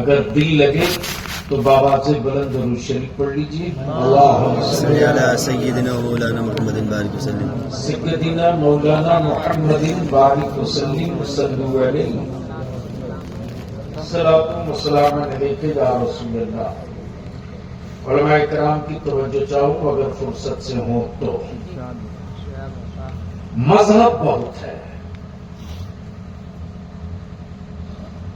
अगर दिल लगे तो बाबा से बुलंद दुरूद शरीफ पढ़ लीजिए। अल्लाहुम्मा सल्ली अला सय्यिदिना मौलाना मुहम्मदिन बारिक वसल्लम। सय्यिदिना मौलाना मुहम्मदिन बारिक वसल्लम सल्लल्लाहु अलैहि वसल्लम अलैहि या रसूलल्लाह। उलमाए किराम की तवज्जो चाहूं अगर फुर्सत से हो तो। मजहब बहुत है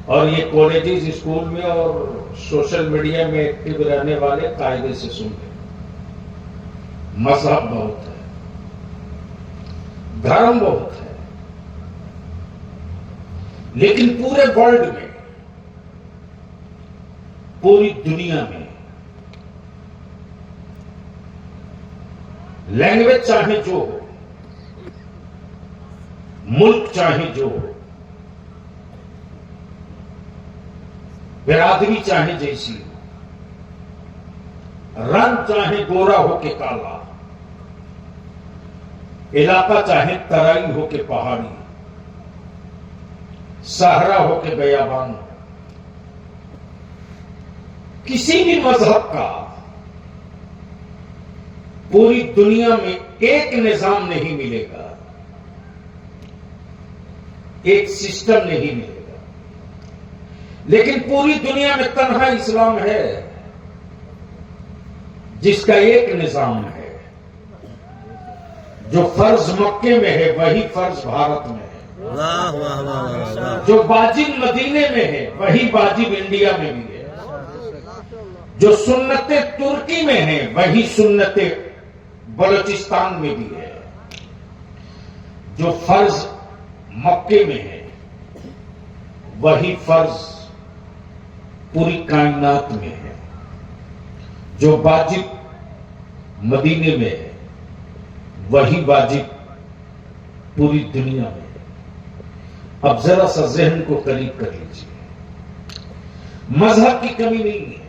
और ये कॉलेजेस स्कूल में और सोशल मीडिया में एक्टिव रहने वाले कायदे से सुन ले। मजहब बहुत है, धर्म बहुत है, लेकिन पूरे वर्ल्ड में, पूरी दुनिया में लैंग्वेज चाहे जो हो, मुल्क चाहे जो हो, बिरादरी चाहे जैसी हो, रंग चाहे गोरा हो के काला, इलाका चाहे तराई हो के पहाड़ी, सहरा हो के बयाबान, किसी भी मजहब का पूरी दुनिया में एक निजाम नहीं मिलेगा, एक सिस्टम नहीं मिलेगा। लेकिन पूरी दुनिया में तन्हा इस्लाम है जिसका एक निजाम है। जो फर्ज मक्के में है वही फर्ज भारत में है। वाह वाह वाह वाह। जो वाजिब मदीने में है वही वाजिब इंडिया में भी है। जो सुन्नते तुर्की में है वही सुन्नते बलूचिस्तान में भी है। जो फर्ज मक्के में है वही फर्ज पूरी कायनात में है। जो वाजिब मदीने में है वही वाजिब पूरी दुनिया में है। अब जरा सा जहन को करीब कर लीजिए। मजहब की कमी नहीं है,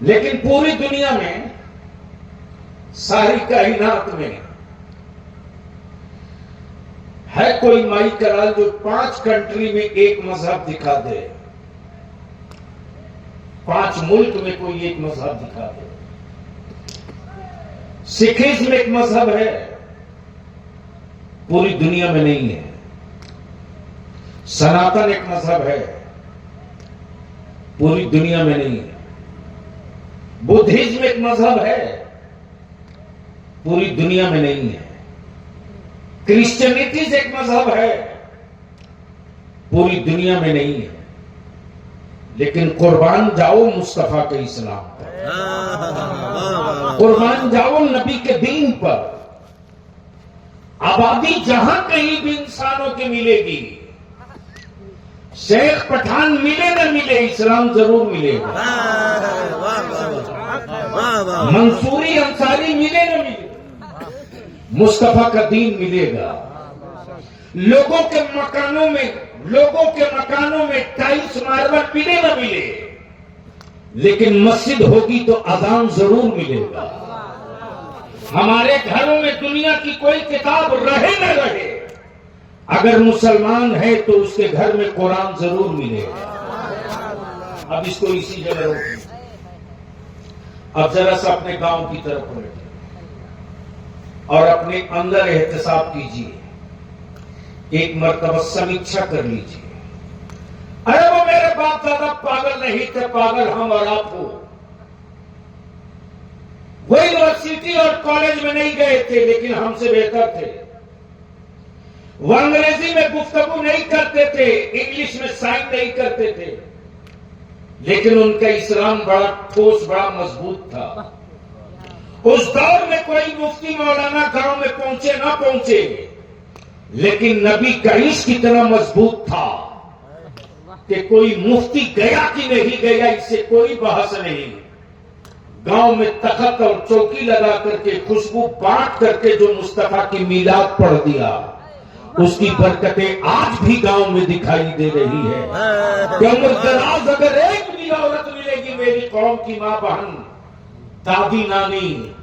लेकिन पूरी दुनिया में, सारी कायनात में है कोई माई कराल जो 5 कंट्री में एक मजहब दिखा दे, 5 मुल्क में कोई एक मजहब दिखा दे। सिखिज्म एक मजहब है, पूरी दुनिया में नहीं है। सनातन एक मजहब है, पूरी दुनिया में नहीं है। बुद्धिज्म एक मजहब है, पूरी दुनिया में नहीं है। क्रिश्चियनिटीज एक मजहब है, पूरी दुनिया में नहीं है। लेकिन कुर्बान जाओ मुस्तफा के इस्लाम पर, कुर्बान जाओ नबी के दीन पर। आबादी जहां कहीं भी इंसानों की मिलेगी, शेख पठान मिले न मिले, इस्लाम जरूर मिलेगा। मंसूरी अंसारी मिले न मिले, मुस्तफा का दीन मिलेगा। लोगों के मकानों में टाइल्स मार्बल मिले न मिले, लेकिन मस्जिद होगी तो अजान जरूर मिलेगा। हमारे घरों में दुनिया की कोई किताब रहे न रहे, अगर मुसलमान है तो उसके घर में कुरान जरूर मिलेगा। अब इसको इसी जगह रोकिए। अब जरा सा अपने गांव की तरफ पलटिए और अपने अंदर एहतिसाब कीजिए। एक मर्तबा समीक्षा कर लीजिए। अरे वो मेरे बाप दादा पागल नहीं थे, पागल हम और आप हो। वो यूनिवर्सिटी और कॉलेज में नहीं गए थे, लेकिन हमसे बेहतर थे। वो अंग्रेजी में गुफ्तगू नहीं करते थे, इंग्लिश में साइन नहीं करते थे, लेकिन उनका इस्लाम बड़ा ठोस, बड़ा मजबूत था। उस दौर में कोई मुफ्ती मौलाना घरों में पहुंचे ना पहुंचे, लेकिन नबी का इश्क इतना मजबूत था कि कोई मुफ्ती गया कि नहीं गया इससे कोई बहस नहीं। गांव में तख्त और चौकी लगा करके, खुशबू बांट करके जो मुस्तफा की मीलाद पढ़ दिया, उसकी बरकतें आज भी गांव में दिखाई दे रही है। कि उम्र दराज अगर एक भी औरत मिलेगी मेरी कौम की मां बहन, दादी नानी,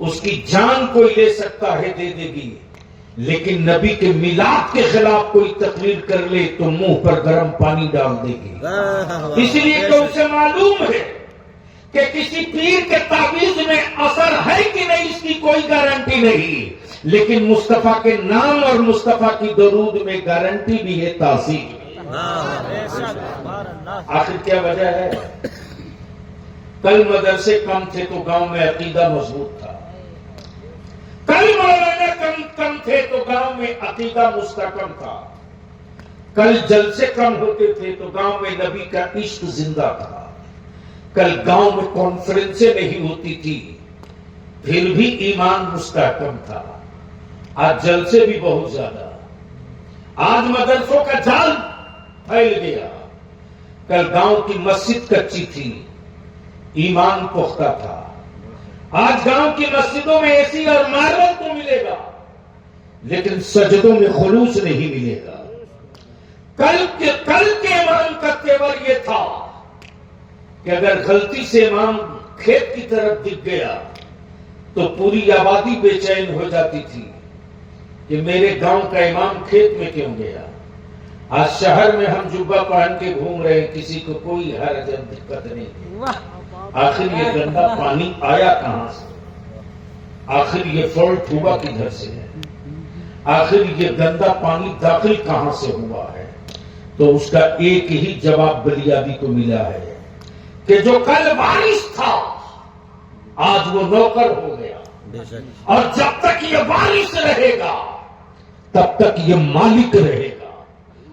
उसकी जान कोई ले सकता है, दे देगी। लेकिन नबी के मिलाद के खिलाफ कोई तकरीर कर ले तो मुंह पर गर्म पानी डाल देगी। इसलिए कि उसे मालूम है कि किसी पीर के तावीज में असर है कि नहीं, इसकी कोई गारंटी नहीं, लेकिन मुस्तफा के नाम और मुस्तफा की दरूद में गारंटी भी है, तासीर। आखिर क्या वजह है? कल मदरसे कम थे तो गांव में अकीदा मजबूत था, कल मौलाना कम थे तो गांव में अकीदा मुस्तकम था, कल जलसे कम होते थे तो गांव में नबी का इश्क जिंदा था, कल गांव में कॉन्फ्रेंसें नहीं होती थी फिर भी ईमान मुस्तकम था, आज जलसे भी बहुत ज्यादा, आज मदरसों का जाल फैल गया, कल गांव की मस्जिद कच्ची थी ईमान पुख्ता था, आज गांव की मस्जिदों में एसी और मार्बल तो मिलेगा लेकिन सजदों में खुलूस नहीं मिलेगा। कल के इमाम का तेवर यह था कि अगर गलती से इमाम खेत की तरफ दिख गया तो पूरी आबादी बेचैन हो जाती थी कि मेरे गांव का इमाम खेत में क्यों गया। आज शहर में हम जुब्बा पहन के घूम रहे हैं, किसी को कोई हर्ज दिक्कत नहीं। आखिर ये गंदा पानी आया कहां से? आखिर ये फॉल्ट हुआ किधर से है? आखिर ये गंदा पानी दाखिल कहां से हुआ है? तो उसका एक ही जवाब बलियादी को मिला है कि जो कल वारिस था आज वो नौकर हो गया, और जब तक ये वारिस रहेगा तब तक ये मालिक रहेगा,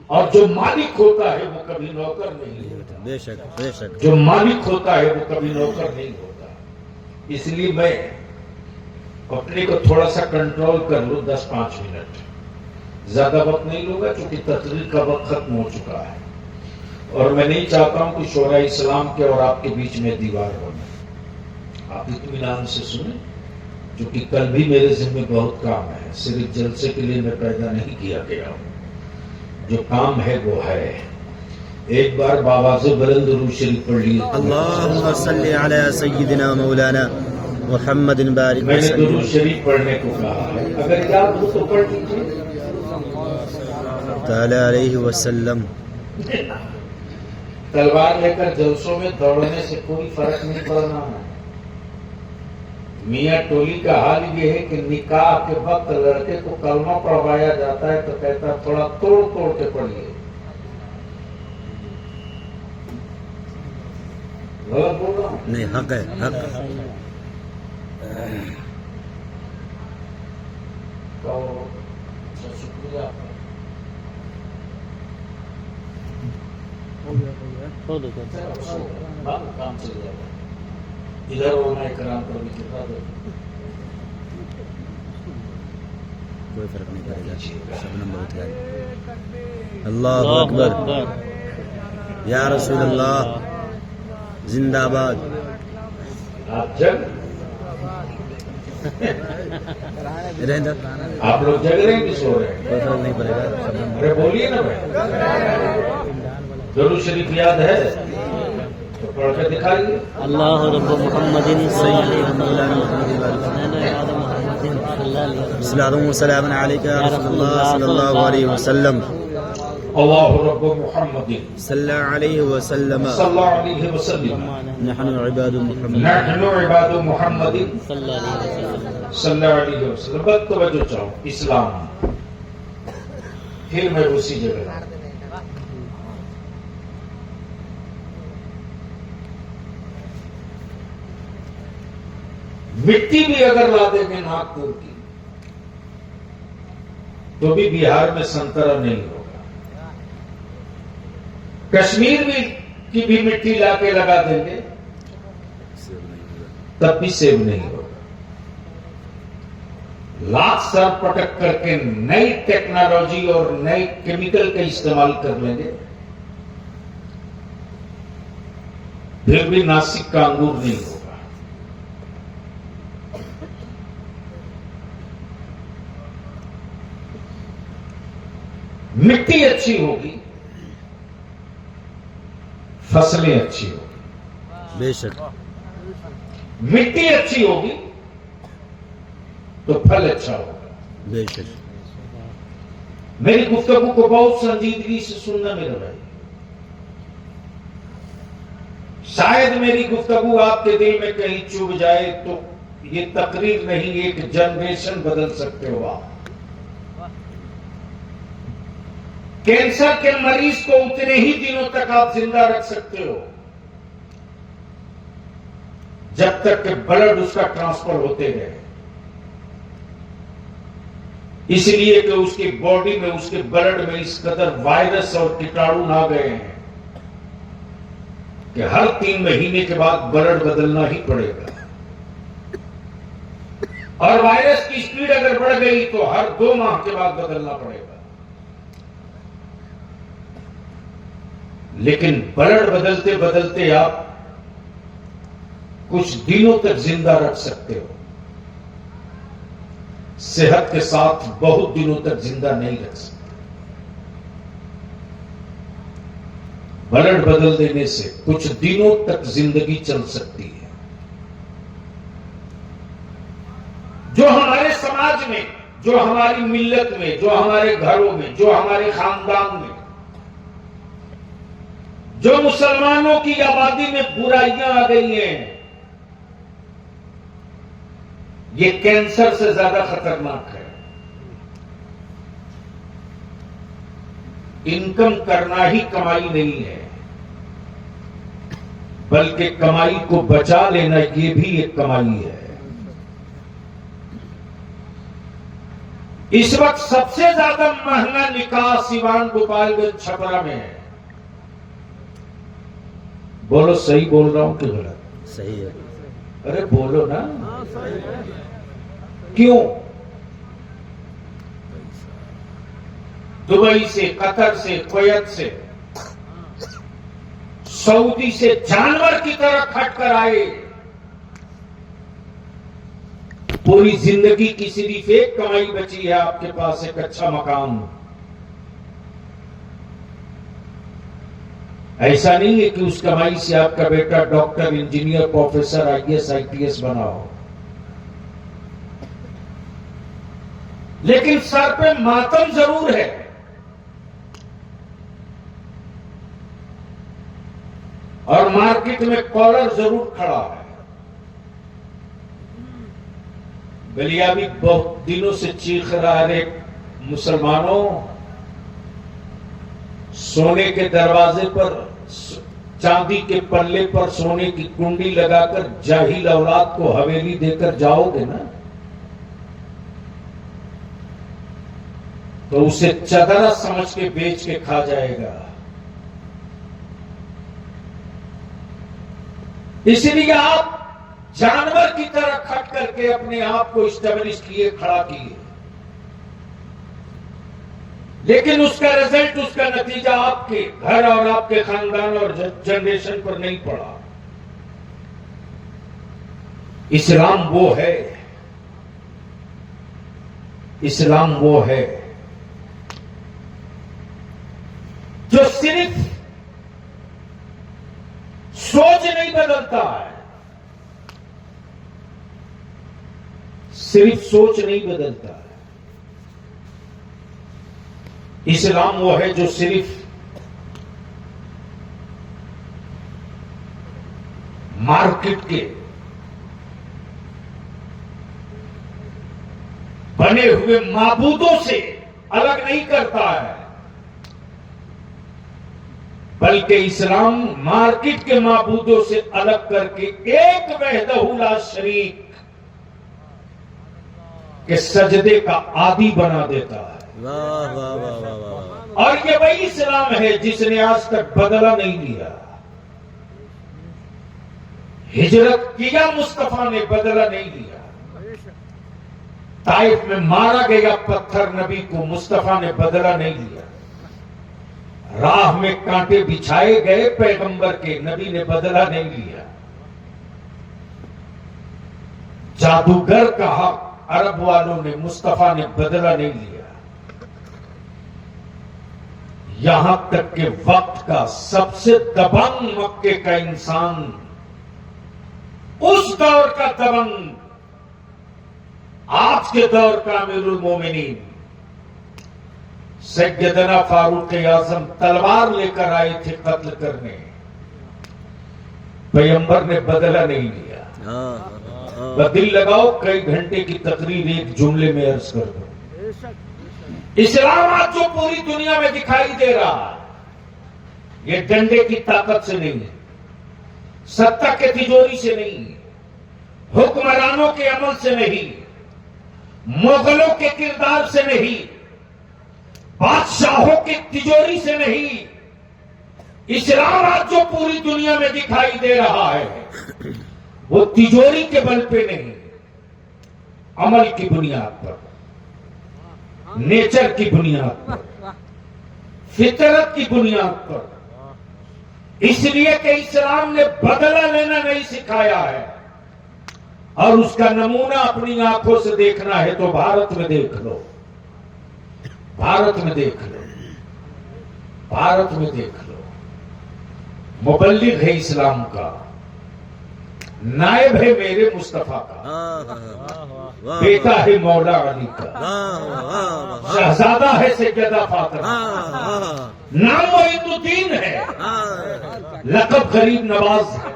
और जो मालिक होता है वो कभी नौकर नहीं होता। बेशक बेशक, जो मालिक होता है वो कभी नौकर नहीं होता। इसलिए मैं अपने को थोड़ा सा कंट्रोल कर लूं, 10-5 मिनट, ज्यादा वक्त नहीं लूंगा क्योंकि तकरीर का वक्त खत्म हो चुका है और मैं नहीं चाहता हूं कि शोरा इस्लाम के और आपके बीच में दीवार बने। आप इत्मीनान से सुने, क्योंकि कल भी मेरे जिम्मे बहुत काम है, सिर्फ जलसे के लिए मैं पैदा नहीं किया गया हूं, जो काम है वो है। एक बार बाबा से बुलंद दुरूद शरीफ पढ़ लिए, अल्लाहुम्मा सल्ली अला सय्यिदिना मौलाना मुहम्मद बारिक। मैंने दुरूद शरीफ पढ़ने को कहा है, अगर याद हो तो पढ़ लीजिए। ताला अलैहि वसल्लम। तलवार लेकर जलसों में दौड़ने से कोई फर्क नहीं पड़ना है। मियाँ टोली का हाल ये है कि निकाह के वक्त लड़के को कलमा पढ़वाया जाता है तो कहता है थोड़ा तोड़ तोड़ के पढ़िए। गलत बोल रहा हूं? नहीं, हक है, हक। तो शुक्रिया। काम चल जाएगा, इधर होना कराम पर भी कितना दो, कोई फर्क नहीं पड़ेगा, सब नंबर बहुत है। अल्लाहु अकबर, या रसूल अल्लाह, जिंदाबाद। आप जग रहने आप लोग जग रहे हैं कि सो रहे हैं? कोई फर्क नहीं पड़ेगा, सब नंबर। अरे बोलिए ना भाई, दुरूद शरीफ याद है तो पढ़ के दिखाइए। अल्लाह रब्बु मुहम्मदिन सय्यिदिना मौलाना सल्लल्लाहु अलैहि सल्लल्लाहु अलैहि वसल्लम। अल्लाह रब्बु मुहम्मदिन सल्लल्लाहु अलैहि वसल्लम। सल्लल्लाहु अलैहि वसल्लम। नहनु इबादु मुहम्मद। नहनु इबादु मुहम्मदिन सल्लल्लाहु अलैहि वसल्लम। बस तवज्जो चाहो, इस्लाम। फिर मैं उसी जगह, मिट्टी भी अगर ला देंगे नागपुर की तो भी बिहार में संतरा नहीं होगा। कश्मीर की भी मिट्टी लाके लगा देंगे तब भी सेब नहीं होगा। लाख सर पटक करके नई टेक्नोलॉजी और नए केमिकल का इस्तेमाल कर लेंगे फिर भी नासिक का अंगूर नहीं होगा। मिट्टी अच्छी होगी, फसलें अच्छी होगी। बेशक। मिट्टी अच्छी होगी तो फल अच्छा होगा। बेशक। मेरी गुफ्तगू को बहुत संजीदगी से सुनना मेरा भाई। शायद मेरी गुफ्तगू आपके दिल में कहीं चुभ जाए तो ये तकरीर नहीं, एक जनरेशन बदल सकते हो आप। कैंसर के मरीज को उतने ही दिनों तक आप जिंदा रख सकते हो जब तक कि ब्लड उसका ट्रांसफर होते रहे, इसलिए कि उसकी बॉडी में, उसके ब्लड में इस कदर वायरस और कीटाणु आ गए हैं कि हर 3 महीने के बाद ब्लड बदलना ही पड़ेगा। और वायरस की स्पीड अगर बढ़ गई तो हर 2 माह के बाद बदलना पड़ेगा। लेकिन ब्लड बदलते बदलते आप कुछ दिनों तक जिंदा रख सकते हो, सेहत के साथ बहुत दिनों तक जिंदा नहीं रख सकते। ब्लड बदल देने से कुछ दिनों तक जिंदगी चल सकती है। जो हमारे समाज में, जो हमारी मिल्लत में, जो हमारे घरों में, जो हमारे खानदान में, जो मुसलमानों की आबादी में बुराइयां आ गई हैं, ये कैंसर से ज्यादा खतरनाक है। इनकम करना ही कमाई नहीं है, बल्कि कमाई को बचा लेना ये भी एक कमाई है। इस वक्त सबसे ज्यादा महंगा निकाह सिवान गोपालगंज छपरा में है। बोलो सही बोल रहा हूं कि गलत? सही है। अरे बोलो ना। क्यों? दुबई से, कतर से, कुवैत से, सऊदी से जानवर की तरह खट कर आए। पूरी जिंदगी की सिर्फ एक कमाई बची है आपके पास, एक अच्छा मकान। ऐसा नहीं है कि उस कमाई से आपका बेटा doctor, engineer, professor, IAS, IPS बना हो, लेकिन सर पे मातम जरूर है। और मार्केट में कॉलर जरूर खड़ा है। गलियाबी बहुत दिनों से चीख रहा है, अरे मुसलमानों, सोने के दरवाजे पर, चांदी के पल्ले पर सोने की कुंडी लगाकर जाहिल औलाद को हवेली देकर जाओगे ना, तो उसे चदरा समझ के बेच के खा जाएगा। इसलिए आप जानवर की तरह खट करके अपने आप को इस्टेब्लिश किए, खड़ा किए, लेकिन उसका रिजल्ट, उसका नतीजा आपके घर और आपके खानदान और जनरेशन पर नहीं पड़ा। इस्लाम वो है, इस्लाम वो है जो सिर्फ सोच नहीं बदलता है, सिर्फ सोच नहीं बदलता है। इस्लाम वो है जो सिर्फ मार्केट के बने हुए माबूदों से अलग नहीं करता है, बल्कि इस्लाम मार्केट के माबूदों से अलग करके एक वहदहू ला शरीक के सजदे का आदी बना देता है। वाह वाह वाह वाह वाह। और ये वही इस्लाम है जिसने आज तक बदला नहीं लिया। हिजरत किया मुस्तफा ने, बदला नहीं लिया। ताइफ में मारा गया पत्थर नबी को, मुस्तफा ने बदला नहीं लिया। राह में कांटे बिछाए गए पैगंबर के, नबी ने बदला नहीं लिया। जादूगर का हक अरब वालों ने, मुस्तफा ने बदला नहीं लिया। यहां तक के वक्त का सबसे दबंग मक्के का इंसान, उस दौर का दबंग, आज के दौर का अमीरुल मोमिनीन, सैयदना फारूक आजम तलवार लेकर आए थे कत्ल करने, पैगंबर ने बदला नहीं लिया। दिल लगाओ, कई घंटे की तकरीर एक जुमले में अर्ज कर दो। इस्लाम आज जो पूरी दुनिया में दिखाई दे रहा है, ये डंडे की ताकत से नहीं है, सत्ता के तिजोरी से नहीं है, हुक्मरानों के अमल से नहीं, मुगलों के किरदार से नहीं, बादशाहों की तिजोरी से नहीं। इस्लाम आज जो पूरी दुनिया में दिखाई दे रहा है वो तिजोरी के बल पे नहीं, अमल की बुनियाद पर, नेचर की बुनियाद पर, फितरत की बुनियाद पर। इसलिए कि इस्लाम ने बदला लेना नहीं सिखाया है, और उसका नमूना अपनी आंखों से देखना है तो भारत में देख लो, भारत में देख लो, भारत में देख लो। मुबल्लिग है इस्लाम का, नायब है मेरे मुस्तफा का, बेटा है मौला अली का, शहजादा है सैयदा फातिमा, नाम मोइनुद्दीन है, लक़ब गरीब नवाज है।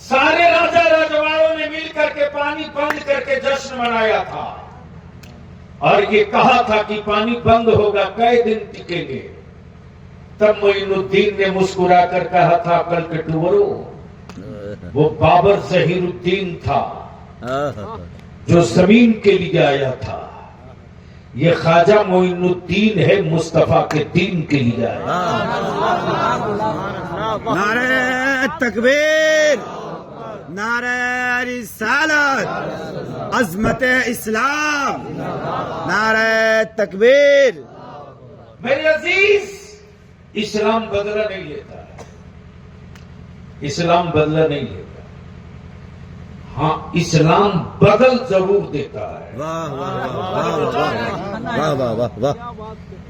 सारे राजा राजवाड़ों ने मिलकर के पानी बंद करके जश्न मनाया था, और ये कहा था कि पानी बंद होगा, कई दिन टिकेंगे। तब मोइनुद्दीन ने मुस्कुरा कर कहा था, कल के टुवरो, वो बाबर ज़हीरुद्दीन था जो जमीन के लिए आया था, ये ख्वाजा मोइनुद्दीन है मुस्तफा के दीन के लिए आया। नारे तकबीर, नारे रिसालत, अज़मत इस्लाम, नारे तकबीर। मेरे अजीज, इस्लाम बदला नहीं लेता है, इस्लाम बदला नहीं लेता। हाँ, इस्लाम बदल जरूर देता है। वाह वाह वाह वाह वाह वाह वाह।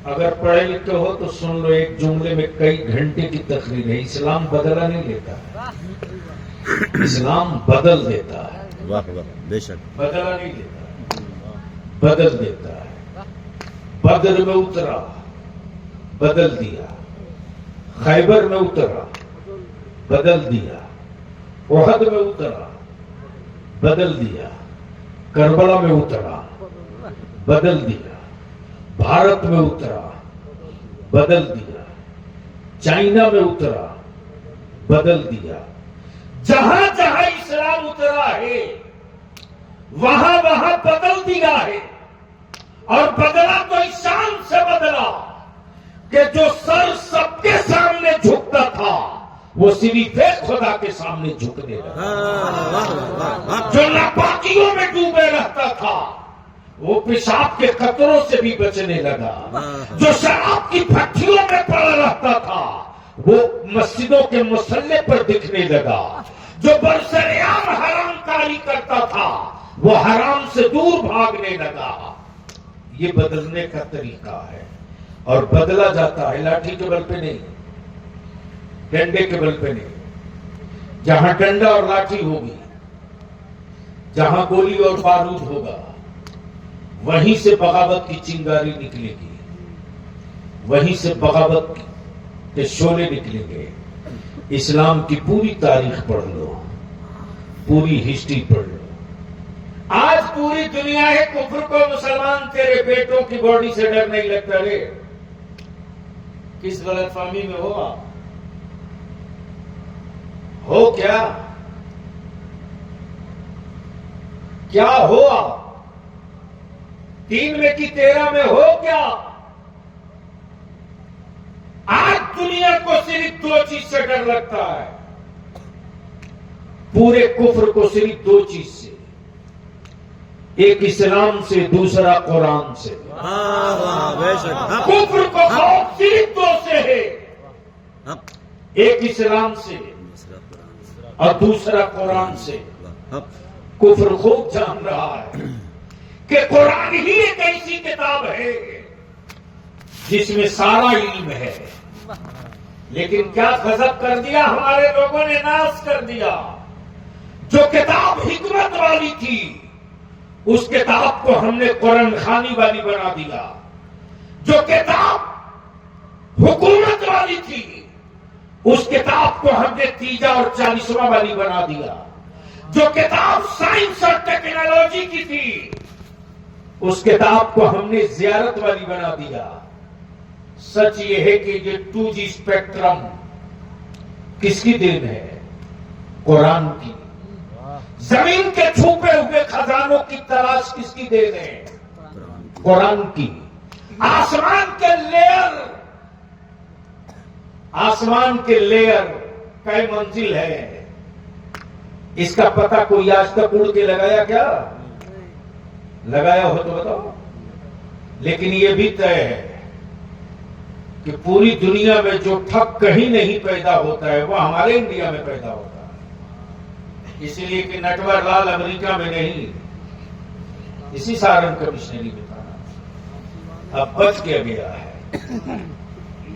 अगर पढ़े लिखे हो तो सुन लो, एक जुमले में कई घंटे की तकरीर है। इस्लाम बदला नहीं लेता है, इस्लाम बदल देता है। वाह वाह, बेशक। बदला नहीं देता, बदल देता है। बदर में उतरा, बदल दिया। खैबर में उतरा, बदल दिया। ओहद में उतरा, बदल दिया। करबला में उतरा, बदल दिया। भारत में उतरा, बदल दिया। चाइना में उतरा, बदल दिया। जहां जहां इस्लाम उतरा है वहां वहां बदल दिया है। और बदला तो इस शान से बदला कि जो सर सबके सामने झुकता था वो सिर्फ एक खुदा के सामने झुकने लगा। जो नापाकियों में डूबे रहता था वो पेशाब के कतरों से भी बचने लगा। जो शराब की भट्टियों में पड़ा रहता था वो मस्जिदों के मुसल्ले पर दिखने लगा। जो बरसरेआम हरामकारी करता था वो हराम से दूर भागने लगा। ये बदलने का तरीका है, और बदला जाता है लाठी के बल पे नहीं, डंडे के बल पे नहीं। जहां डंडा और लाठी होगी, जहां गोली और बारूद होगा, वहीं से बगावत की चिंगारी निकलेगी, वहीं से बगावत के शोले निकलेंगे। इस्लाम की पूरी तारीख पढ़ लो, पूरी हिस्ट्री पढ़ लो। आज पूरी दुनिया है कुफ्र को मुसलमान तेरे बेटों की बॉडी से डर नहीं लगता रे। किस गलतफहमी में हो आप? हो क्या? क्या हो आप? 3 में कि 13 में हो क्या? आज दुनिया को सिर्फ 2 चीज से डर लगता है, पूरे कुफ्र को सिर्फ 2 चीज से, एक इस्लाम से, दूसरा कुरान से। कुफ्र को खौफ सिर्फ 2 से है, एक इस्लाम से और दूसरा कुरान से। कुफ्र खूब जान रहा है कि कुरान ही एक ऐसी किताब है जिसमें सारा इल्म है, लेकिन क्या गजब कर दिया हमारे लोगों ने, नाश कर दिया। जो किताब हिकमत वाली थी उस किताब को हमने कुरान खानी वाली बना दिया। जो किताब हुकूमत वाली थी, उस किताब को हमने तीजा और 40वां वाली बना दिया। जो किताब साइंस और टेक्नोलॉजी की थी, उस किताब को हमने जियारत वाली बना दिया। सच ये है कि ये 2G स्पेक्ट्रम किसकी देन है? कुरान की। जमीन के छुपे हुए खजानों की तलाश किसकी देन है? कुरान की। आसमान के लेयर कई मंजिल है, इसका पता कोई आज तक उड़ के लगाया क्या? लगाया हो तो बताओ। लेकिन यह भी तय है कि पूरी दुनिया में जो ठग कहीं नहीं पैदा होता है, वह हमारे इंडिया में पैदा होता है। इसलिए कि नटवर लाल अमेरिका में नहीं, इसी सारण कमिश्नरी में था। अब बच गया है।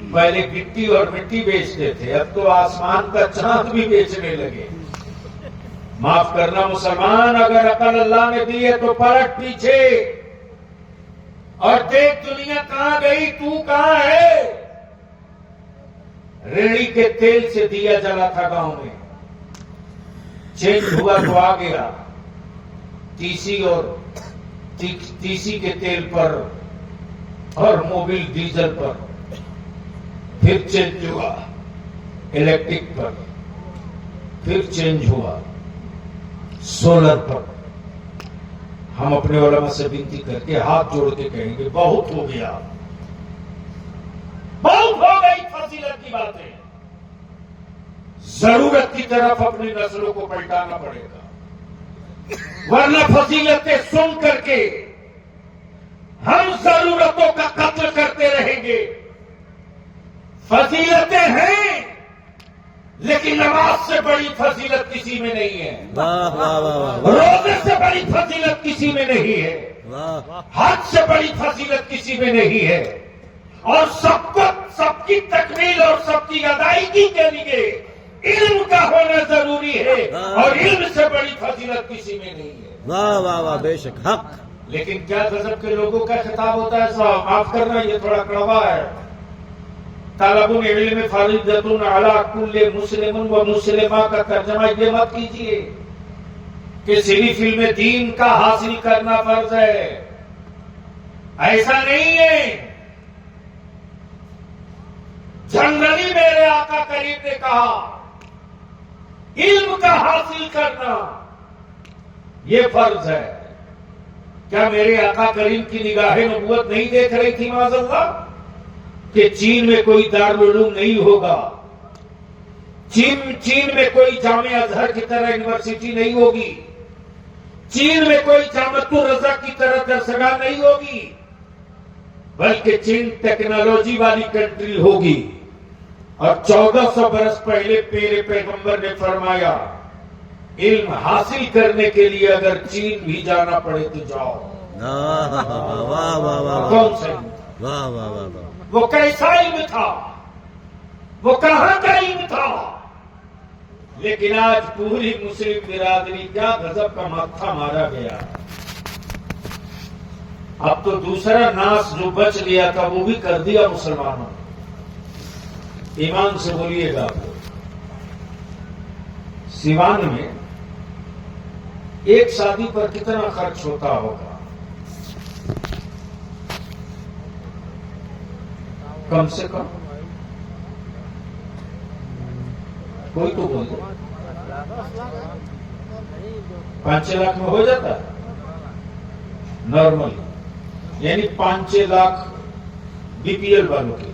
पहले गिट्टी और मिट्टी बेचते थे, अब तो आसमान का चांद भी बेचने लगे। माफ करना मुसलमान, अगर अकल अल्लाह ने दी है तो पलट पीछे और देख दुनिया कहां गई, तू कहां है। रेड़ी के तेल से दिया जला था गांव में, चेंज हुआ तो आ गया तीसी और तीसी के तेल पर और मोबिल डीजल पर। फिर चेंज हुआ इलेक्ट्रिक पर, फिर चेंज हुआ सोलर पर। हम अपने उलमा से विनती करके हाथ जोड़ के कहेंगे, बहुत हो गया, बहुत हो गई फजीलत की बातें। जरूरत की तरफ अपनी नस्लों को पलटाना पड़ेगा, वरना फजीलतें सुन करके हम जरूरतों का कत्ल करते रहेंगे। फजीलतें हैं, लेकिन नमाज से बड़ी फजीलत किसी में नहीं है। वाह वाह वाह वाह। रोजे से बड़ी फजीलत किसी में नहीं है। वाह। हज से बड़ी फजीलत किसी में नहीं है। और सबको, सबकी तकमील और सबकी अदायगी के लिए इल्म का होना जरूरी है, और इल्म से बड़ी फजीलत किसी में नहीं है। वाह वाह वाह, बेशक हक। लेकिन क्या गजब के लोगों का खिताब होता है साहब, माफ करना ये थोड़ा कड़वा है। तालबुल इल्म फरीदतुन अला कुल्ले मुस्लिमुन व मुस्लिमा का तर्जमा ये मत कीजिए कि सिर्फ इल्म दीन का हासिल करना फर्ज है। ऐसा नहीं है। जनरली मेरे आका करीम ने कहा, इल्म का हासिल करना यह फर्ज है। क्या मेरे आका करीम की निगाहें नबूवत नहीं देख रही थी माज़अल्लाह कि चीन में कोई दारुल उलूम नहीं होगा, चीन में कोई जामिया अजहर की तरह यूनिवर्सिटी नहीं होगी, चीन में कोई जामतुर रज़ा की तरह दरसगाह नहीं होगी, बल्कि चीन टेक्नोलॉजी वाली कंट्री होगी। और 1400 बरस पहले मेरे पैगंबर ने फरमाया, इल्म हासिल करने के लिए अगर चीन भी जाना पड़े तो जाओ। वाह वाह वाह वाह। कौन सा? वाह वाह वाह वाह। वो कैसा इल्म था, वो कहां का इल्म था। लेकिन आज पूरी मुस्लिम बिरादरी, क्या गजब का माथा मारा गया। अब तो दूसरा नाश जो बच गया था वो भी कर दिया मुसलमानों। ईमान से बोलिएगा आपको, सिवान में एक शादी पर कितना खर्च होता होगा? कम से कम कोई तो बोल दे, 5-6 लाख में हो जाता है नॉर्मल, यानी 5-6 लाख बीपीएल वालों के।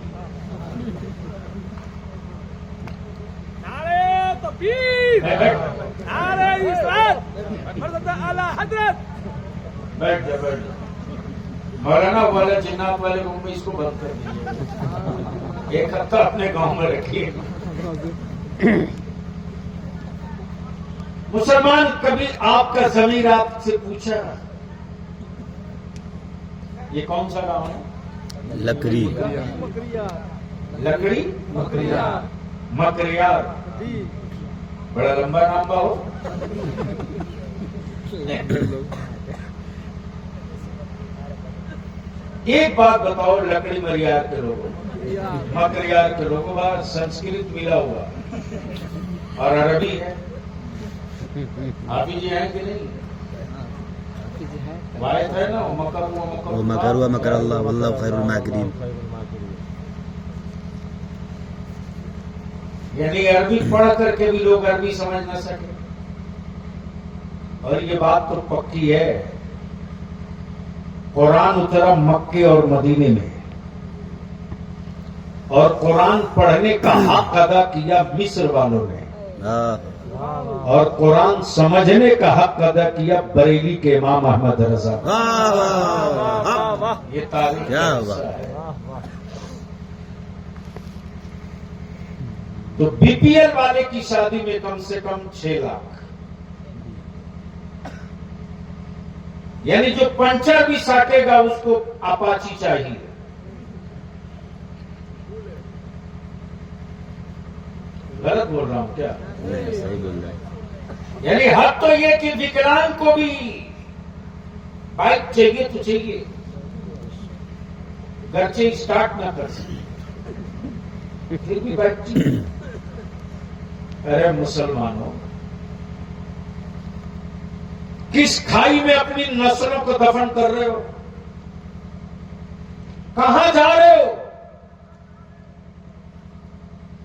बैठ जा, बैठ जा। मौलाना वाले जिन्नात वाले रूम में इसको बंद कर दीजिए, एक हफ्ता अपने गांव में रखिए। मुसलमान, कभी आपका ज़मीर आपसे पूछा ये कौन सा गांव है? लकड़ी। लकड़ी मकरियार, बड़ा लंबा नाम बा हो। एक बात बताओ, लकड़ी मरियार के लोगों, मकरियार के लोगों का संस्कृत मिला हुआ और अरबी है। हाफिज जी हैं कि नहीं? वायद है ना, वो मकर हुआ मकर अल्लाह वल्लाहु खैरुल माकिरीन। यानी अरबी पढ़ करके भी लोग अरबी समझ ना सके। और ये बात तो पक्की है, कुरान उतरा मक्के और मदीने में, और कुरान पढ़ने का हक अदा किया मिस्र वालों ने, और कुरान समझने का हक अदा किया बरेली के इमाम अहमद रजा। ये तारीख क्या है। तो बीपीएल वाले की शादी में कम से कम 6 लाख, यानी जो पंचर भी साटेगा उसको अपाची चाहिए। गलत बोल रहा हूं क्या? सही बोल रहा है। यानी हद तो ये कि विकलांग को भी बाइक चाहिए तो चाहिए, घर से स्टार्ट ना कर सके फिर भी बाइक चाहिए। अरे मुसलमानों, किस खाई में अपनी नस्लों को दफन कर रहे हो? कहां जा रहे हो?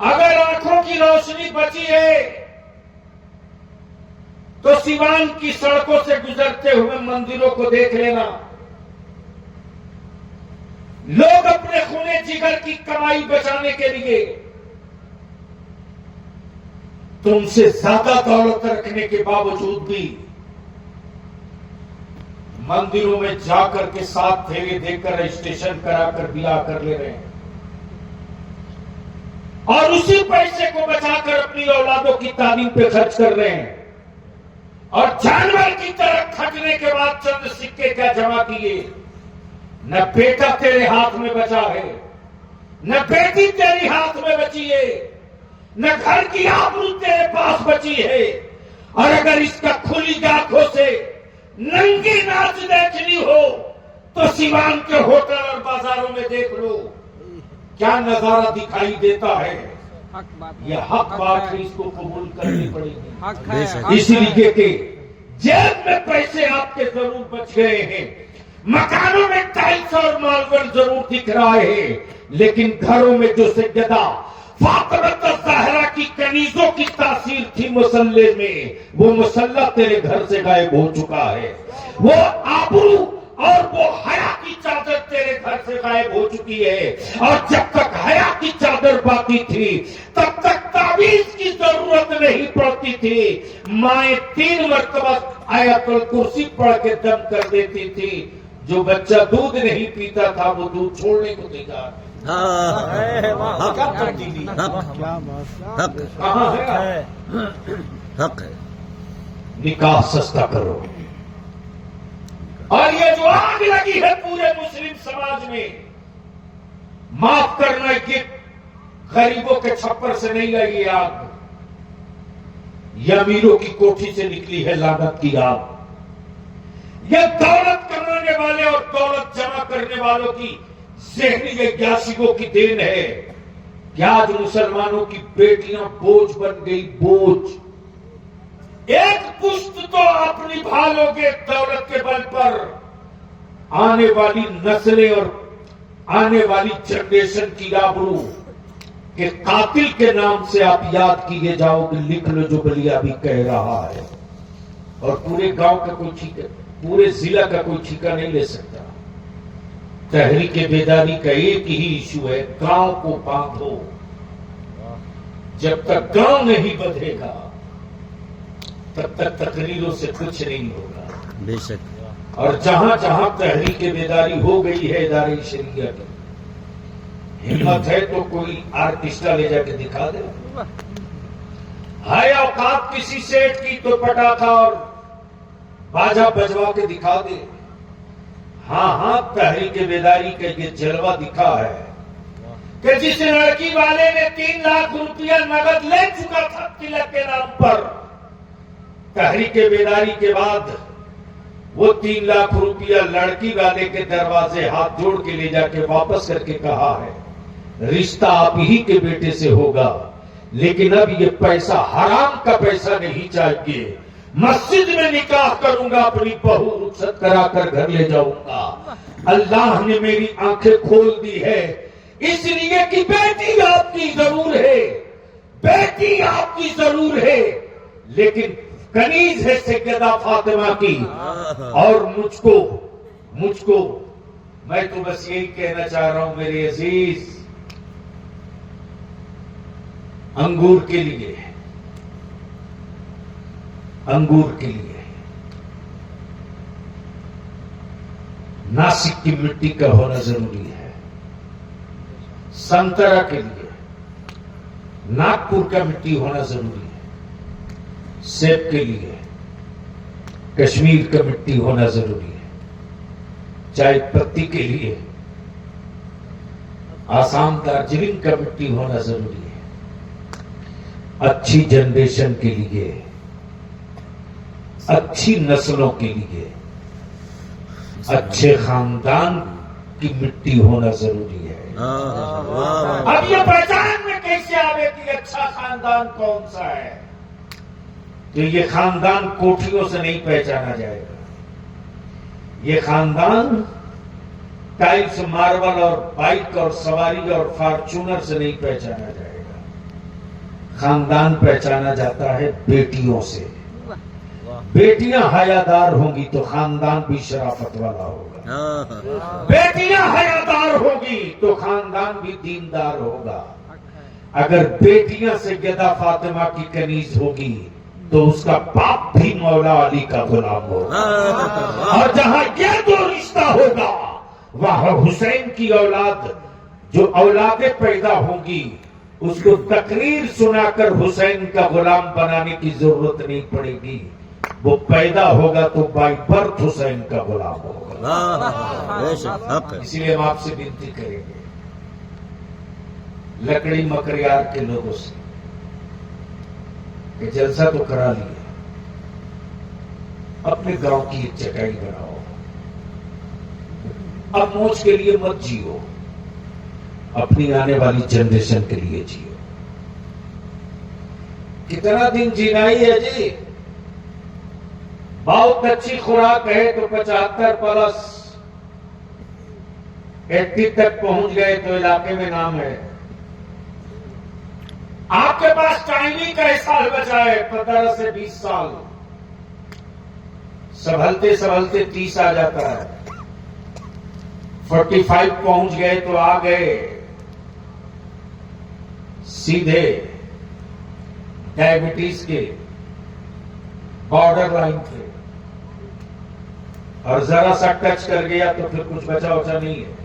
अगर आंखों की रोशनी बची है तो सिवान की सड़कों से गुजरते हुए मंदिरों को देख लेना। लोग अपने खूने जिगर की कमाई बचाने के लिए तुमसे ज्यादा दौलत रखने के बावजूद भी मंदिरों में जाकर के 7 फेरे देकर रजिस्ट्रेशन कराकर बिया कर ले रहे हैं, और उसी पैसे को बचाकर अपनी औलादों की तालीम पे खर्च कर रहे हैं, और जानवर की तरह खटने के बाद चंद सिक्के क्या जमा किए। न बेटा तेरे हाथ में बचा है, न बेटी तेरी हाथ में बची है, न घर की आबरू तेरे पास बची है। और अगर इसका खुली आंखों से नंगी नाच देखनी हो तो सिवान के होटल और बाजारों में देख लो, क्या नजारा दिखाई देता है। यह हक बात है, इसको कबूल करनी पड़ेगी। इसलिए कि जेब में पैसे आपके जरूर बच गए हैं, मकानों में टाइल्स और मार्बल जरूर दिख रहा है, लेकिन घरों में जो सज्जदा फातिमा ज़हरा की कनीजों की तासीर थी मुसल्ले में, वो मुसल्ला तेरे घर से गायब हो चुका है। वो आबरू और वो हया की चादर तेरे घर से गायब हो चुकी है। और जब तक हया की चादर बाकी थी तब तक तावीज की जरूरत नहीं पड़ती थी। माए 3 मरतबा आयतुल कुर्सी पढ़ के दम कर देती थी। जो बच्चा दूध नहीं पीता था वो दूध छोड़ने को तैयार। हक है। निकाह सस्ता करो। और ये जो आग लगी है पूरे मुस्लिम समाज में, माफ करना कि गरीबों के छप्पर से नहीं आई ये आग, ये अमीरों की कोठी से निकली है लानत की आग। यह दौलत कमाने वाले और दौलत जमा करने वालों की ज़हनी वैज्ञानिकों की देन है कि आज मुसलमानों की बेटियां बोझ बन गई, बोझ। एक पुश्त तो अपनी भालोगे दौलत के बल पर, आने वाली नस्लें और आने वाली जनरेशन की आबरू के कातिल के नाम से आप याद किए जाओगे। लिख लो जो बलिया भी कह रहा है, और पूरे गांव का कोई ठिका, पूरे जिला का कोई ठिका नहीं ले सकता। तहरीक बेदारी का एक ही इशू है, गांव को बांधो। जब तक गांव नहीं बंधेगा तब तक तकरीरों से कुछ नहीं होगा। बेशक। और जहां जहां तहरीक बेदारी हो गई है इदारे शरीयत की, हिम्मत है तो कोई आर्टिस्टा ले जाके दिखा दे। है औकात किसी सेठ की तो पटाखा और बाजा बजवा के दिखा दे। हाँ, तहरीक बेदारी का ये जलवा दिखा है कि जिस लड़की वाले ने 3 लाख रुपया नगद ले चुका था तिलक के नाम पर, तहरीक बेदारी के बाद वो 3 लाख रुपया लड़की वाले के दरवाजे हाथ जोड़ के ले जाके वापस करके कहा है रिश्ता आप ही के बेटे से होगा, लेकिन अब ये पैसा हराम का पैसा नहीं चाहिए। मस्जिद में निकाह करूंगा, अपनी बहू रुखसत कराकर घर ले जाऊंगा। अल्लाह ने मेरी आंखें खोल दी है, इसलिए कि बेटी आपकी जरूर है, बेटी आपकी जरूर है, लेकिन कनीज है सैयदा फातिमा की। और मुझको मैं तो बस यही कहना चाह रहा हूं मेरे अजीज, अंगूर के लिए नासिक की मिट्टी का होना जरूरी है, संतरा के लिए नागपुर का मिट्टी होना जरूरी है, सेब के लिए कश्मीर का मिट्टी होना जरूरी है, चाय पत्ती के लिए आसाम दार्जिलिंग का मिट्टी होना जरूरी है। अच्छी जनरेशन के लिए, अच्छी नस्लों के लिए, अच्छे खानदान की मिट्टी होना जरूरी है। अब ये पहचान में कैसे आवे कि अच्छा खानदान कौन सा है? तो ये खानदान कोठियों से नहीं पहचाना जाएगा, ये खानदान टाइल्स मार्बल और बाइक और सवारी और फॉर्च्यूनर से नहीं पहचाना जाएगा। खानदान पहचाना जाता है बेटियों से। बेटियां हयादार होंगी तो खानदान भी शराफत वाला होगा, बेटियां हयादार होगी तो खानदान भी दीनदार होगा। अगर बेटियां सैयदा फातिमा की कनीज होगी तो उसका बाप भी मौला अली का गुलाम होगा। और जहां यह दो रिश्ता होगा वहां हुसैन की औलाद, जो औलादें पैदा होंगी, उसको तकरीर सुनाकर हुसैन का गुलाम बनाने की जरूरत नहीं पड़ेगी। वो पैदा होगा तो बाई बर्थ हुसैन का गुलाम होगा। इसलिए हम आपसे विनती करेंगे लकड़ी मकरियार के लोगों से कि जलसा तो करा लिया, अपने गांव की एक चटाई बनाओ, अब मौज के लिए मत जियो, अपनी आने वाली जनरेशन के लिए जियो। कितना दिन जीना ही है जी? बहुत अच्छी खुराक है तो 75 प्लस 80 तक पहुंच गए तो इलाके में नाम है। आपके पास टाइम ही कई साल बचा है, 15 से 20 साल। संभलते संभलते 30 आ जाता है, 45 पहुंच गए तो आ गए सीधे डायबिटीज के बॉर्डर लाइन पे, और जरा सा टच कर गया तो फिर कुछ बचा उचा नहीं है।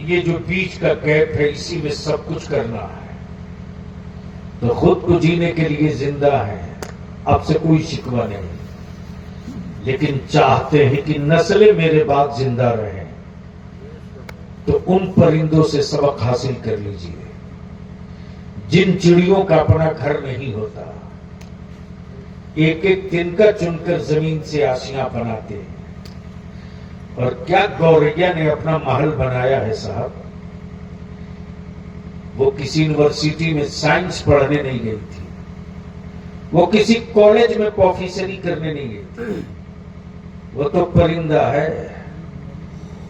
ये जो बीच का गैप है, इसी में सब कुछ करना है। तो खुद को जीने के लिए जिंदा है, अब से कोई शिकवा नहीं, लेकिन चाहते हैं कि नस्लें मेरे बाद जिंदा रहें। तो उन परिंदों से सबक हासिल कर लीजिए जिन चिड़ियों का अपना घर नहीं होता, एक एक तिनका चुनकर जमीन से आशियां बनाते हैं। और क्या गौरैया ने अपना महल बनाया है साहब। वो किसी यूनिवर्सिटी में साइंस पढ़ने नहीं गई थी, वो किसी कॉलेज में प्रोफेसरी करने नहीं गई थी, वो तो परिंदा है,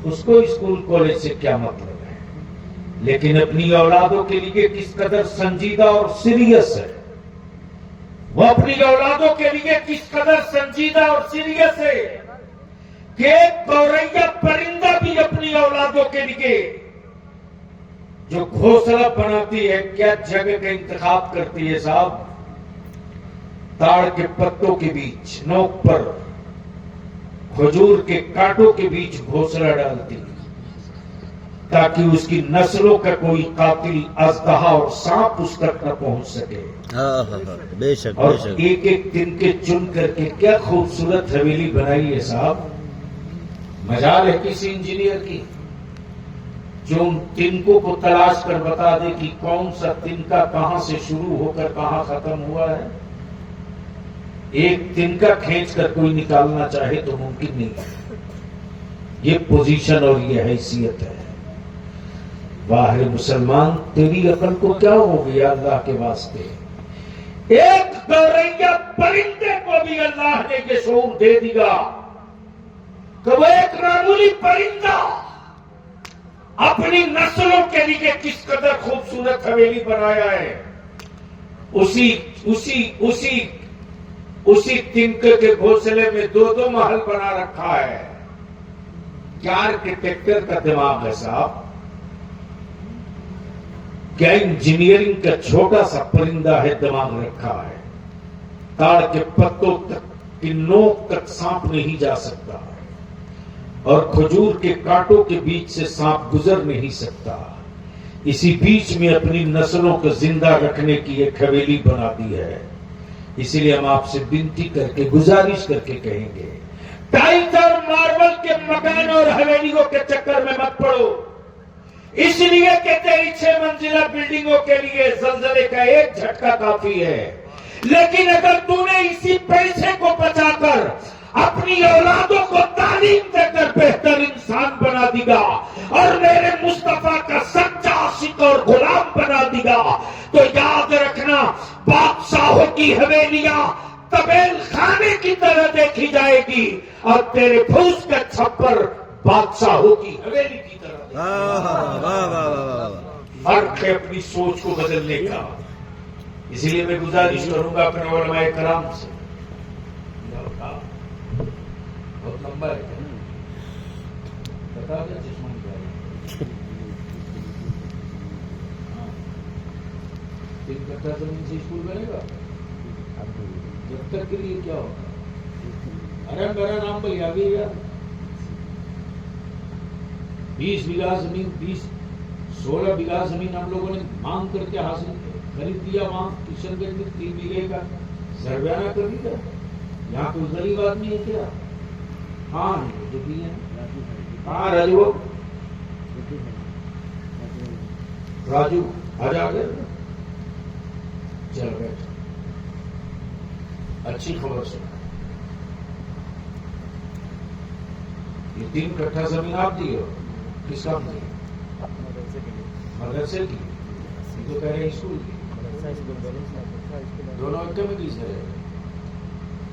उसको स्कूल कॉलेज से क्या मतलब है। लेकिन अपनी औलादों के लिए किस कदर संजीदा और सीरियस है, वो अपनी औलादों के लिए किस कदर संजीदा और सीरियस है कि एक गौरैया परिंदा भी अपनी औलादों के लिए जो घोंसला बनाती है, क्या जगह का इंतखाब करती है साहब। ताड़ के पत्तों के बीच, नोक पर खजूर के कांटों के बीच घोंसला डालती है ताकि उसकी नस्लों का कोई कातिल अजदहा और सांप उस तक न पहुंच सके। बेशक और बेशक। एक एक तिनके चुन करके क्या खूबसूरत हवेली बनाई है साहब। मजाल है किसी इंजीनियर की जो उन तिनकों को तलाश कर बता दे कि कौन सा तिनका कहां से शुरू होकर कहां खत्म हुआ है। एक तिनका खींच कर कोई निकालना चाहे तो मुमकिन नहीं है। ये पोजीशन और ये हैसियत है। वाह रे मुसलमान, तेरी अकल को क्या हो गया अल्लाह के वास्ते। एक गौरैया परिंदे को भी अल्लाह ने ये शऊर दे दिया कि वो एक मामूली परिंदा अपनी नस्लों के लिए किस कदर खूबसूरत हवेली बनाया है। उसी उसी उसी उसी तिनके के घोंसले में दो दो महल बना रखा है। क्या आर्किटेक्चर का दिमाग है साहब, क्या इंजीनियरिंग का छोटा सा परिंदा है दिमाग रखा है। ताड़ के पत्तों तक की नोक तक सांप नहीं जा सकता और खजूर के कांटों के बीच से सांप गुजर नहीं सकता। इसी बीच में अपनी नस्लों को जिंदा रखने की एक हवेली बना दी है। इसीलिए हम आपसे विनती करके गुजारिश करके कहेंगे, टाइल्स और मार्बल के मकान और हवेलियों के चक्कर में मत पड़ो। इसलिए कि तेरी 6 मंजिला बिल्डिंगों के लिए जलजले का एक झटका काफी है। लेकिन अगर तूने इसी पैसे को बचाकर अपनी औलादों को तालीम देकर बेहतर इंसान बना दिया और मेरे मुस्तफा का सच्चा आशिक और गुलाम बना दिया, तो याद रखना बादशाहों की हवेलियां तबेल खाने की तरह देखी जाएगी और तेरे फूस का छप्पर बादशाहों की हवेली की तरह। फर्क है अपनी सोच को बदलने का। इसीलिए मैं गुजारिश करूंगा अपने उलमाए कराम से। बहुत लंबा है, बता दे चश्मा निकाल। 3 कट्ठा जमीन से स्कूल बनेगा जब तक के लिए क्या होगा। अरे मेरा नाम भैया भी यार 20 बीघा जमीन 16 बीघा जमीन हम लोगों ने मांग करके हासिल खरीद दिया। वहां किशनगंज में 3 बीघे का सरवाना कर दिया। यहाँ कोई गरीब आदमी है क्या? हाँ जो भी है। हाँ राजू, राजू आ गए। चल बैठ, अच्छी खबर सुना। ये 3 कट्ठा जमीन आप दी हो, किस काम की? मदरसे की। तो कह रहे स्कूल की। दोनों एक में किस है?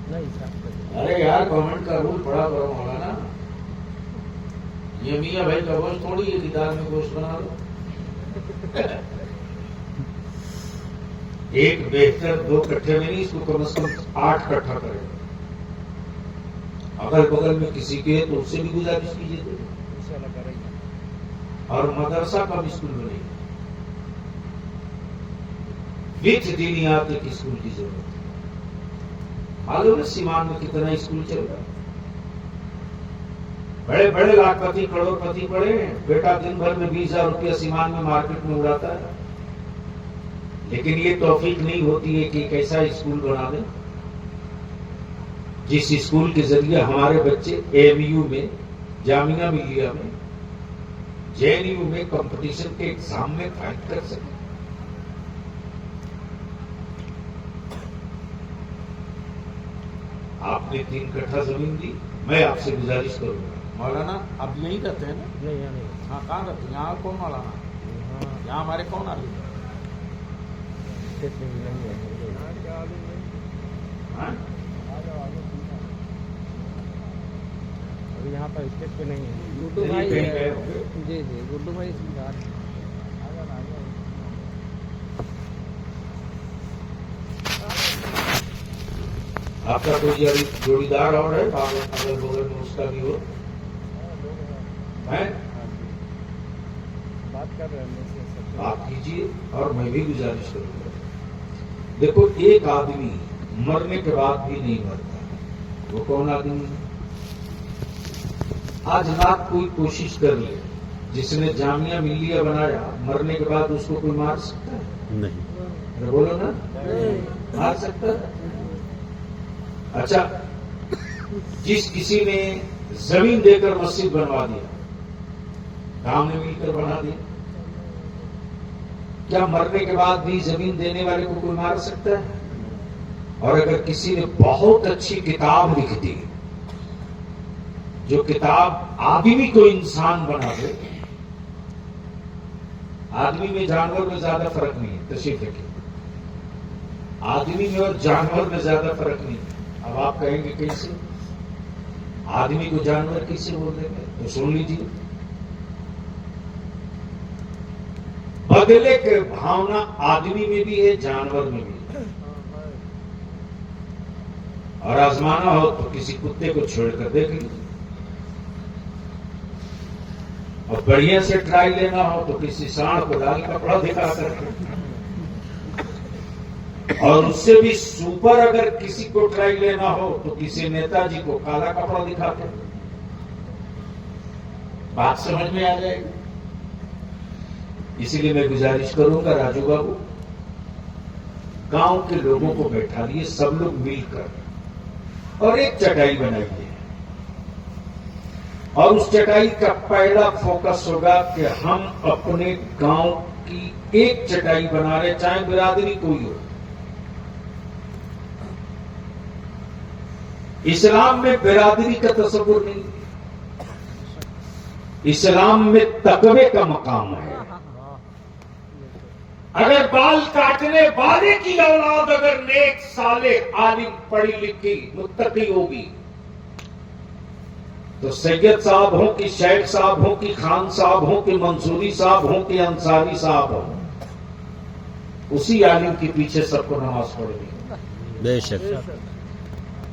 अरे यार गवर्नमेंट का रूल पढ़ा करो मौलाना। ये मियाँ भाई का गोश्त थोड़ी है कि दाल में गोश्त बना लो। एक बेहतर 2 कट्ठे में नहीं, इसको कम से कम 8 कट्ठा करें। अगल बगल में किसी के तो उससे भी गुजारिश कीजिए और मदरसा कम स्कूल में नहीं, विच दीनियात एक स्कूल की जरूरत है। मालूम है सीमान में कितना स्कूल चल रहा है। बड़े बड़े लाखपति करोड़पति पड़े हैं, बेटा दिन भर में 20,000 रुपया सीमान में मार्केट में उड़ाता है। लेकिन ये तौफीक नहीं होती है कि एक ऐसा स्कूल बना दें जिस स्कूल के जरिए हमारे बच्चे एएमयू में, जामिया मिलिया में, जेएनयू में कंपटीशन के एग्जाम में फाइट कर सके। आपने 3 कट्ठा जमीन दी, मैं आपसे गुजारिश करूंगा मौलाना, आप यहीं रहते हैं ना? नहीं। हाँ कहाँ रहते हैं? यहाँ कौन मौलाना? यहाँ हमारे कौन आलू? हाँ? अभी यहाँ पर स्टेज पे नहीं है। गुड्डू भाई जी गुड्डू भाई आपका कोई जोड़ीदार और है अगल बगल में, उसका भी हो है? बात कर रहे हैं, बात कीजिए और मैं भी गुजारिश करूंगा। देखो एक आदमी मरने के बाद भी नहीं मरता, वो कौन आदमी है? आज रात कोई कोशिश कर ले, जिसने जामिया मिलिया बनाया, मरने के बाद उसको कोई मार सकता है? नहीं। अरे बोलो ना, मार सकता है? अच्छा, जिस किसी ने जमीन देकर मस्जिद बनवा दिया, काम ने मिलकर बना दिया, क्या मरने के बाद भी जमीन देने वाले को कोई मार सकता है? और अगर किसी ने बहुत अच्छी किताब लिख दी, जो किताब आदमी को इंसान बना दे, आदमी में जानवर में ज्यादा फर्क नहीं है, तशरीफ रखिए, आदमी में और जानवर में ज्यादा फर्क नहीं है। अब आप कहेंगे कैसे, आदमी को जानवर कैसे बोल देंगे? तो सुन लीजिए, बदले की भावना आदमी में भी है, जानवर में भी है। और आजमाना हो तो किसी कुत्ते को छोड़कर देख लीजिए, और बढ़िया से ट्राई लेना हो तो किसी सांड को लाल कपड़ा दिखा कर, और उससे भी सुपर अगर किसी को ट्राई लेना हो तो किसी नेताजी को काला कपड़ा दिखाते। बात समझ में आ जाएगी। इसीलिए मैं गुजारिश करूंगा राजू बाबू, गांव के लोगों को बैठा लिए सब लोग मिलकर और एक चटाई बनाइए, और उस चटाई का पहला फोकस होगा कि हम अपने गांव की एक चटाई बना रहे, चाहे बिरादरी कोई हो। इस्लाम में बिरादरी का तस्वुर नहीं, इस्लाम में तकवे का मकाम है। अगर बाल काटने वाले की औलाद अगर नेक साले आलिम पढ़ी लिखी मुत्तकी होगी, तो सैयद साहब हो कि शेख साहब हो कि खान साहब हो कि मंसूरी साहब हो कि अंसारी साहब हो, उसी आलिम के पीछे सबको नमाज पढ़नी। बेशक।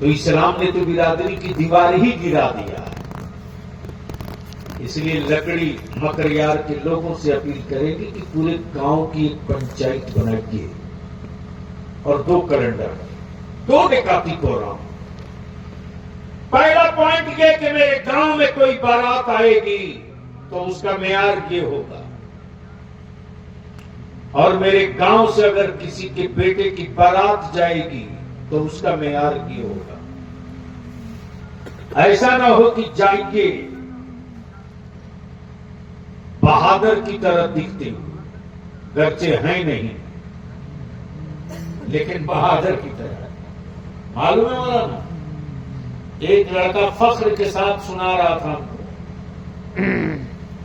तो इस्लाम ने तो बिरादरी की दीवार ही गिरा दिया। इसलिए लकड़ी मकरियार के लोगों से अपील करेंगे कि पूरे गांव की एक पंचायत बनाइए और 2 कैलेंडर, 2 निकाती प्रोग्राम। पहला पॉइंट ये कि मेरे गांव में कोई बारात आएगी तो उसका मेयार ये होगा, और मेरे गांव से अगर किसी के बेटे की बारात जाएगी तो उसका मेयार ये होगा। ऐसा ना हो कि जाइए बहादुर की तरह दिखते हो, गर्चे हैं नहीं लेकिन बहादुर की तरह। मालूम है मौलाना, एक लड़का फख्र के साथ सुना रहा था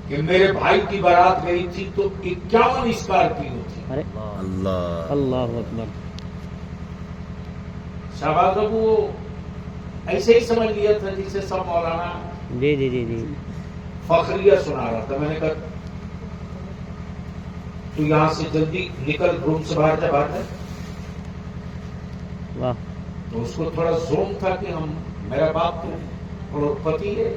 कि मेरे भाई की बारात गई थी तो 51 स्कॉर्पियो थी। अरे अल्लाह अल्लाह अकबर। शाहबाज बाबू ऐसे ही समझ लिया था जिसे सब मौलाना जी जी जी जी। फखरिया सुना रहा था। मैंने कहा तू यहां से जल्दी निकल, रूम से बाहर जा, बाहर जा। वाह। तो उसको थोड़ा जोम था कि हम, मेरा बाप तो करोड़पति है।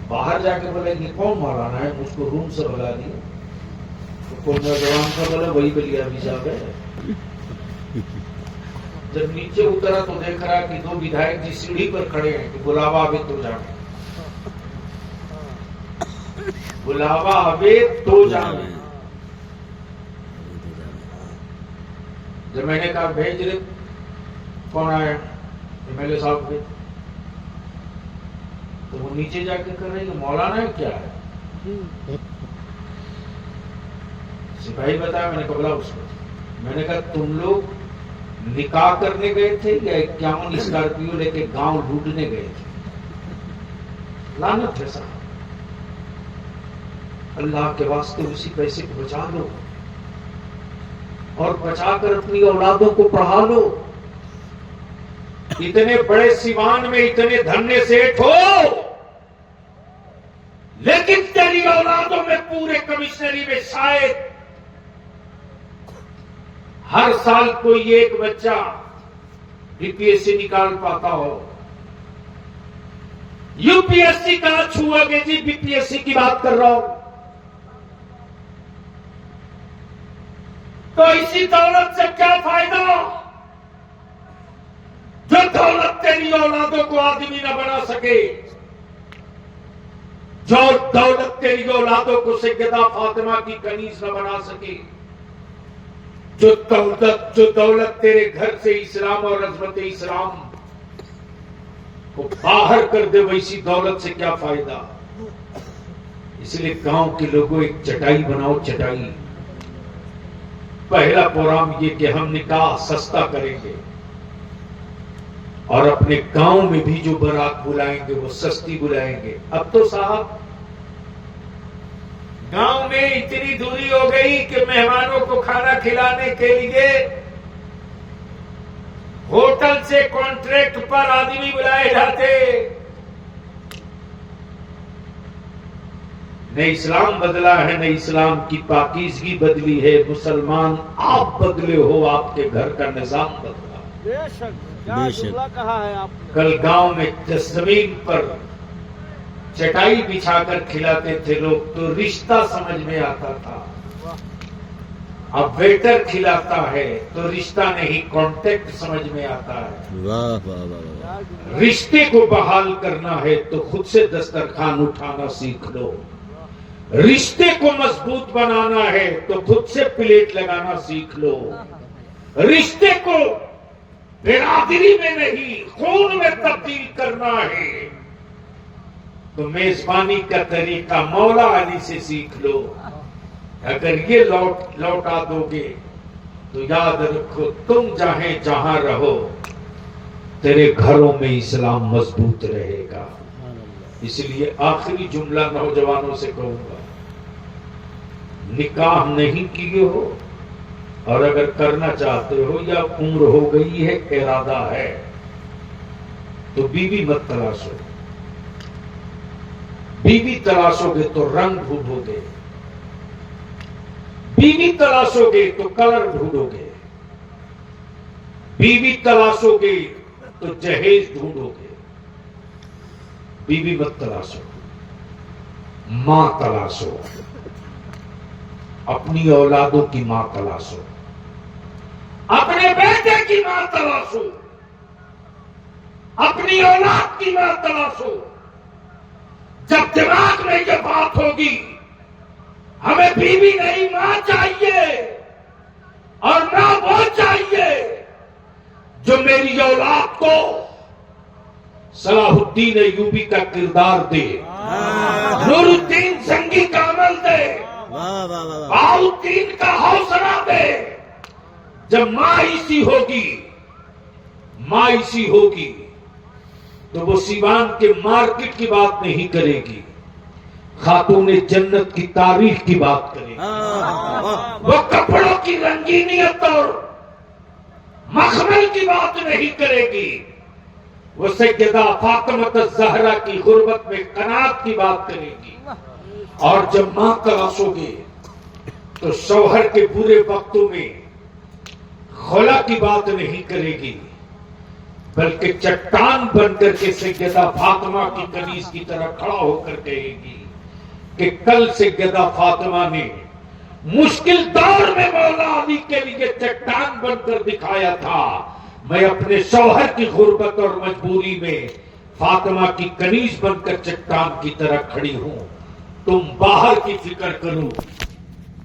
बाहर जाके बोले कि कौन मौलाना है, मुझको रूम से भगा दिया। तो कौन नौजवान था, बोले वही बलिया भी साहब है। जब नीचे उतरा तो देख रहा कि 2 विधायक जी सीढ़ी पर खड़े हैं कि बुलावा अबे तो जाने, बुलावा अबे तो जाने। जब मैंने कहा भेज रहे, कौन आया, एमएलए साहब के, तो वो नीचे जाके कर रही है मौलाना है क्या है। सिपाही बताया, मैंने कबला उसको। मैंने कहा तुम लोग निकाह करने गए थे या 51 स्कॉर्पियो लेके गांव लूटने गए थे? लानत है साहब, अल्लाह के वास्ते उसी पैसे को बचा लो और बचाकर अपनी औलादों को पढ़ा लो। इतने बड़े सिवान में इतने धन्य सेठ हो, लेकिन तेरी औलादों में पूरे कमिश्नरी में शायद हर साल कोई एक बच्चा बीपीएससी निकाल पाता हो। यूपीएससी कहां छुओगे जी, बीपीएससी की बात कर रहा हूं। तो इसी दौलत से क्या फायदा जो दौलत तेरी औलादों को आदमी न बना सके, जो दौलत तेरी औलादों को सैयदा फातिमा की कनीज न बना सके, जो दौलत तेरे घर से इस्लाम और अज़मत इस्लाम को बाहर कर दे, वैसी दौलत से क्या फायदा। इसलिए गांव के लोगों एक चटाई बनाओ, चटाई पहला प्रोग्राम ये कि हम निकाह सस्ता करेंगे और अपने गांव में भी जो बारात बुलाएंगे वो सस्ती बुलाएंगे। अब तो साहब गांव में इतनी दूरी हो गई कि मेहमानों को खाना खिलाने के लिए होटल से कॉन्ट्रैक्ट पर आदमी बुलाए जाते। न इस्लाम बदला है, न इस्लाम की पाकीज़गी बदली है। मुसलमान आप बदले हो, आपके घर का निजाम बदला। बेशक, क्या जुमला कहा है आपने। कल गांव में जमीन पर चटाई बिछाकर खिलाते थे लोग तो रिश्ता समझ में आता था। अब वेटर खिलाता है तो रिश्ता नहीं, कांटेक्ट समझ में आता है। वाह वाह वाह वाह। रिश्ते को बहाल करना है तो खुद से दस्तरखान उठाना सीख लो। रिश्ते को मजबूत बनाना है तो खुद से प्लेट लगाना सीख लो। रिश्ते को बिरादरी में नहीं, खून में तब्दील करना है तो मेजबानी का तरीका मौला अली से सीख लो। अगर ये लौटा दोगे तो याद रखो, तुम चाहे जहां रहो तेरे घरों में इस्लाम मजबूत रहेगा। इसलिए आखिरी जुमला नौजवानों से कहूंगा, निकाह नहीं किए हो और अगर करना चाहते हो या उम्र हो गई है, इरादा है, तो बीवी मत तलाशो। बीवी तलाशोगे तो रंग ढूंढोगे, बीवी तलाशोगे तो कलर ढूंढोगे, बीवी तलाशोगे तो जहेज ढूंढोगे। बीवी मत तलाशो, मां तलाशो, अपनी औलादों की मां तलाशो, अपने बेटे की मां तलाशो, अपनी औलाद की मां तलाशो। जब दिमाग में ये बात होगी, हमें बीवी नहीं मां चाहिए, और मां वो चाहिए जो मेरी औलाद को सलाहुद्दीन अय्यूबी का किरदार दे, नूरुद्दीन जंगी का अमल दे, बाउद्दीन का हौसला दे। जब मां इसी होगी तो वो सिवान के मार्केट की बात नहीं करेगी, खातूने जन्नत की तारीख की बात करेगी। वो कपड़ों की रंगीनियत और मखमल की बात नहीं करेगी, वो सैयदा फातिमा ज़हरा की गुर्बत में कनात की बात करेगी। और जब मां तलाशोगे तो शौहर के बुरे वक्तों में खुला की बात नहीं करेगी, बल्कि चट्टान बनकर के सैयदा फातिमा की कनीज की तरह खड़ा होकर कहेगी कि कल सैयदा फातिमा ने मुश्किल दौर में मौला अली के लिए चट्टान बनकर दिखाया था। मैं अपने शौहर की गुर्बत और मजबूरी में फातिमा की कनीज बनकर चट्टान की तरह खड़ी हूं। तुम बाहर की फिक्र करो,